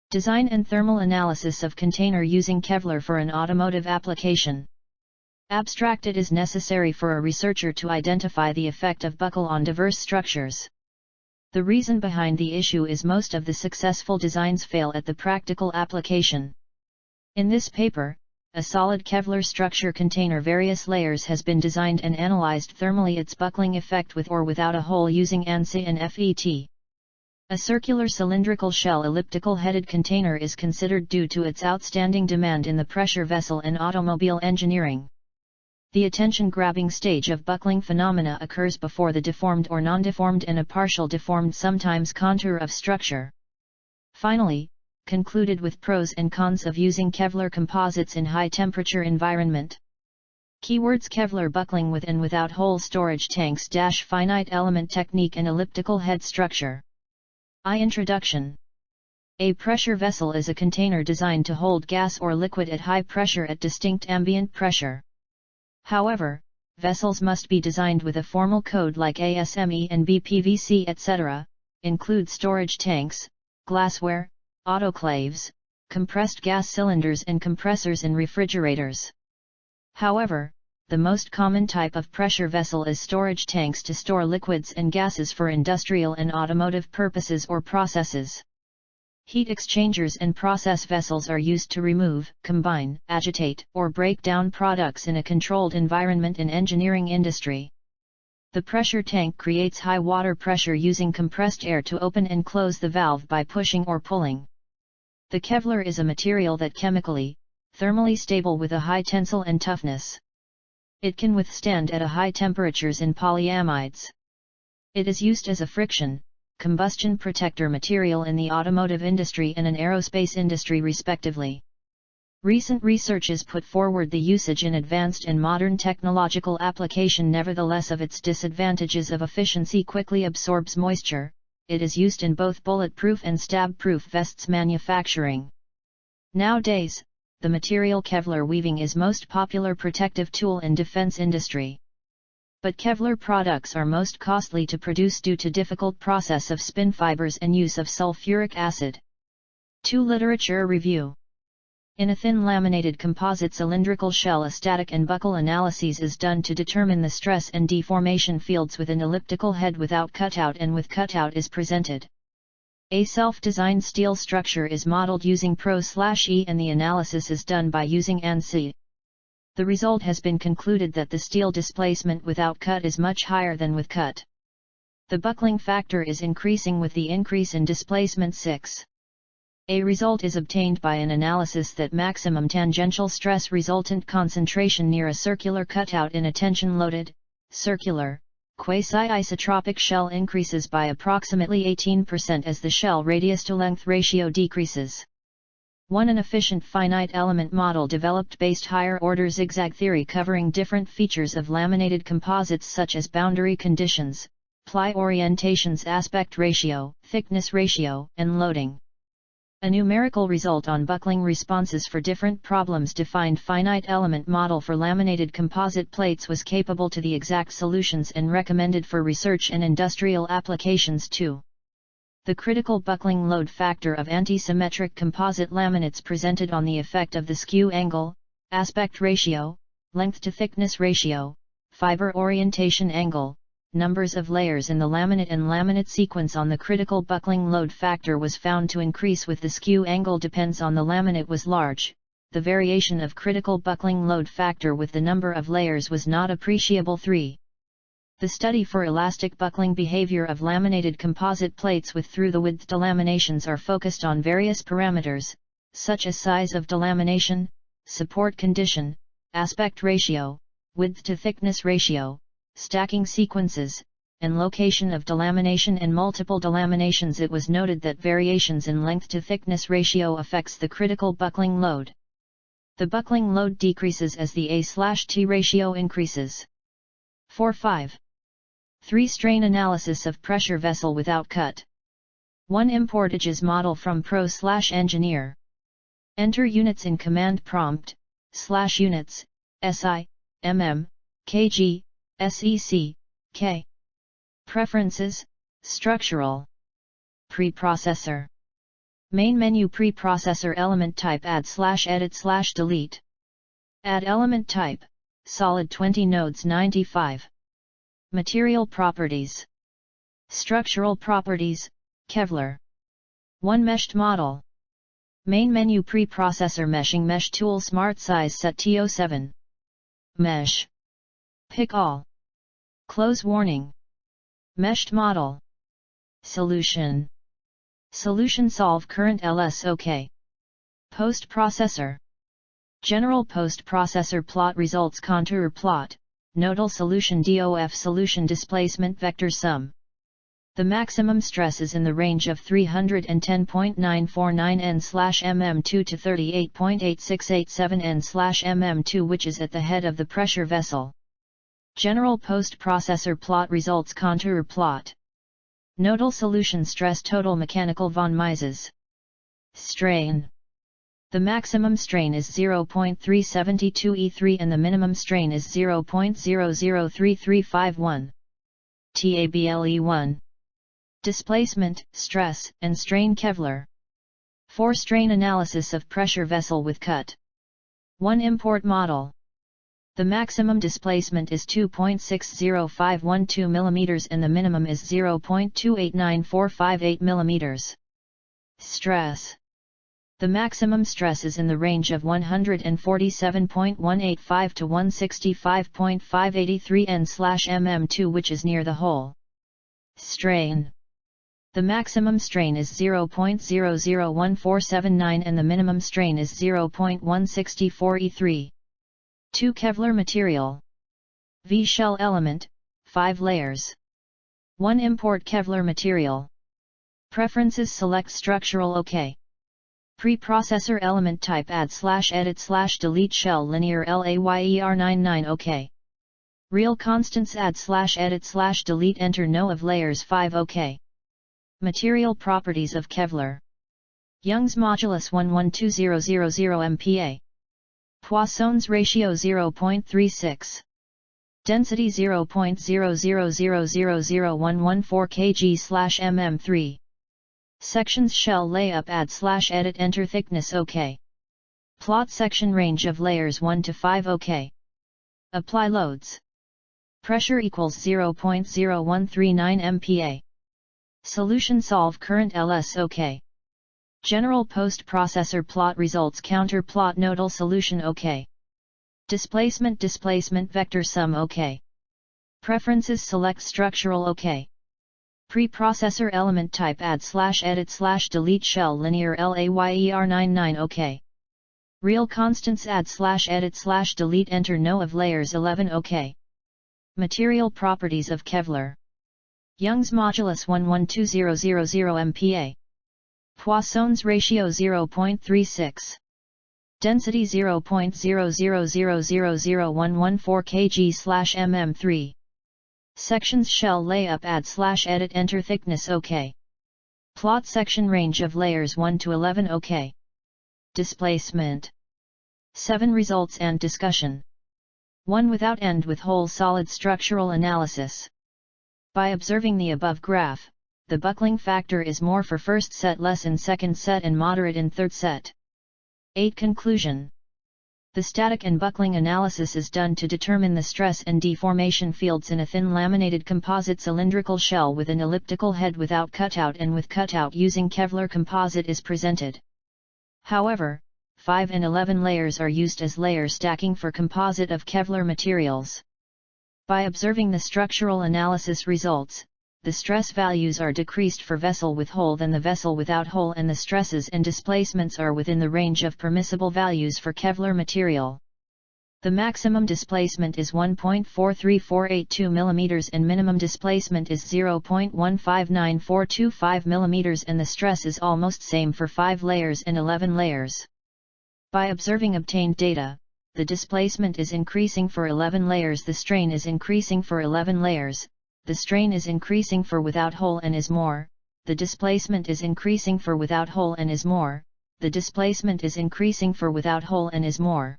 Design and thermal analysis of container using Kevlar for an automotive application. Abstract: it is necessary for a researcher to identify the effect of buckle on diverse structures. The reason behind the issue is most of the successful designs fail at the practical application. In this paper, a solid Kevlar structure container various layers has been designed and analyzed thermally its buckling effect with or without a hole using ANSYS and FET. A circular cylindrical shell elliptical headed container is considered due to its outstanding demand in the pressure vessel and automobile engineering. The attention-grabbing stage of buckling phenomena occurs before the deformed or non-deformed and a partial deformed sometimes contour of structure. Finally, concluded with pros and cons of using Kevlar composites in high-temperature environment. Keywords: Kevlar buckling with and without hole storage tanks - finite element technique and elliptical head structure. Introduction. A pressure vessel is a container designed to hold gas or liquid at high pressure at distinct ambient pressure. However, vessels must be designed with a formal code like ASME and BPVC etc., include storage tanks, glassware, autoclaves, compressed gas cylinders and compressors in refrigerators. However, the most common type of pressure vessel is storage tanks to store liquids and gases for industrial and automotive purposes or processes. Heat exchangers and process vessels are used to remove, combine, agitate, or break down products in a controlled environment in engineering industry. The pressure tank creates high water pressure using compressed air to open and close the valve by pushing or pulling. The Kevlar is a material that chemically, thermally stable with a high tensile and toughness. It can withstand at a high temperatures in polyamides. It is used as a friction, combustion protector material in the automotive industry and an aerospace industry respectively. Recent research has put forward the usage in advanced and modern technological application. Nevertheless, of its disadvantages of efficiency, quickly absorbs moisture. It is used in both bulletproof and stab-proof vests manufacturing. Nowadays, the material Kevlar weaving is most popular protective tool in defense industry. But Kevlar products are most costly to produce due to difficult process of spin fibers and use of sulfuric acid. 2. Literature review. In a thin laminated composite cylindrical shell, a static and buckle analysis is done to determine the stress and deformation fields with an elliptical head without cutout and with cutout is presented. A self-designed steel structure is modeled using Pro/E and the analysis is done by using ANSYS. The result has been concluded that the steel displacement without cut is much higher than with cut. The buckling factor is increasing with the increase in displacement 6. A result is obtained by an analysis that maximum tangential stress resultant concentration near a circular cutout in a tension-loaded, circular, quasi-isotropic shell increases by approximately 18% as the shell radius to length ratio decreases. 1. An efficient finite element model developed based higher order zigzag theory covering different features of laminated composites such as boundary conditions, ply orientations, aspect ratio, thickness ratio, and loading. A numerical result on buckling responses for different problems defined finite element model for laminated composite plates was capable to the exact solutions and recommended for research and industrial applications too. The critical buckling load factor of anti-symmetric composite laminates presented on the effect of the skew angle, aspect ratio, length to thickness ratio, fiber orientation angle, numbers of layers in the laminate and laminate sequence on the critical buckling load factor was found to increase with the skew angle depends on the laminate was large. The variation of critical buckling load factor with the number of layers was not appreciable. 3. The study for elastic buckling behavior of laminated composite plates with through-the-width delaminations are focused on various parameters, such as size of delamination, support condition, aspect ratio, width to thickness ratio, stacking sequences, and location of delamination and multiple delaminations. It was noted that variations in length to thickness ratio affects the critical buckling load. The buckling load decreases as the A/T ratio increases. 4-5. 3. Strain analysis of pressure vessel without cut. 1. Importages model from Pro/Engineer. Enter units in command prompt, /units, SI, mm, kg, SEC, K. Preferences, structural. Preprocessor. Main menu preprocessor element type add/edit/delete. Add element type, solid 20 nodes 95. Material properties. Structural properties, Kevlar. 1 meshed model. Main menu preprocessor meshing mesh tool smart size set TO7. Mesh. Pick all. Close warning. Meshed model. Solution. Solution solve current ls OK. Post processor. General post processor plot results contour plot, nodal solution DOF solution displacement vector sum. The maximum stress is in the range of 310.949 N/mm2 to 38.8687 N/mm2, which is at the head of the pressure vessel. General post processor plot results contour plot. Nodal solution stress total mechanical von Mises. Strain. The maximum strain is 0.372 E3 and the minimum strain is 0.003351. TABLE1. Displacement, stress, and strain Kevlar. 4 strain analysis of pressure vessel with cut. 1 import model. The maximum displacement is 2.60512 mm and the minimum is 0.289458 mm. Stress. The maximum stress is in the range of 147.185 to 165.583 N/mm2, which is near the hole. Strain. The maximum strain is 0.001479 and the minimum strain is 0.164 E3. 2 Kevlar material. V-shell element, 5 layers. 1 import Kevlar material. Preferences select structural OK. Preprocessor element type add/edit/delete shell linear LAYER99 OK. Real constants add/edit/delete enter no of layers 5 OK. Material properties of Kevlar. Young's modulus 112,000 MPa. Poisson's ratio 0.36. Density 0.0000014 kg/mm3. Sections shell layup add/edit enter thickness OK. Plot section range of layers 1 to 5 OK. Apply loads. Pressure equals 0.0139 MPa. Solution solve current ls OK. General post processor plot results counter plot nodal solution OK. Displacement vector sum OK. Preferences select structural OK. Preprocessor element type add/edit/delete shell linear LAYER99 OK. Real constants add/edit/delete enter no of layers 11 OK. Material properties of Kevlar. Young's modulus 112,000 MPa. Poisson's ratio 0.36. Density 0.0000014 kg/mm3. Sections shell layup add/edit enter thickness OK. Plot section range of layers 1 to 11 OK. Displacement. 7 results and discussion. 1 without end with whole solid structural analysis. By observing the above graph, the buckling factor is more for first set, less in second set and moderate in third set. 8 Conclusion. The static and buckling analysis is done to determine the stress and deformation fields in a thin laminated composite cylindrical shell with an elliptical head without cutout and with cutout using Kevlar composite is presented. However, 5 and 11 layers are used as layer stacking for composite of Kevlar materials. By observing the structural analysis results, the stress values are decreased for vessel with hole than the vessel without hole, and the stresses and displacements are within the range of permissible values for Kevlar material. The maximum displacement is 1.43482 mm and minimum displacement is 0.159425 mm, and the stress is almost same for 5 layers and 11 layers. By observing obtained data, the displacement is increasing for 11 layers, the strain is increasing for 11 layers, the strain is increasing for without hole and is more, the displacement is increasing for without hole and is more, the displacement is increasing for without hole and is more.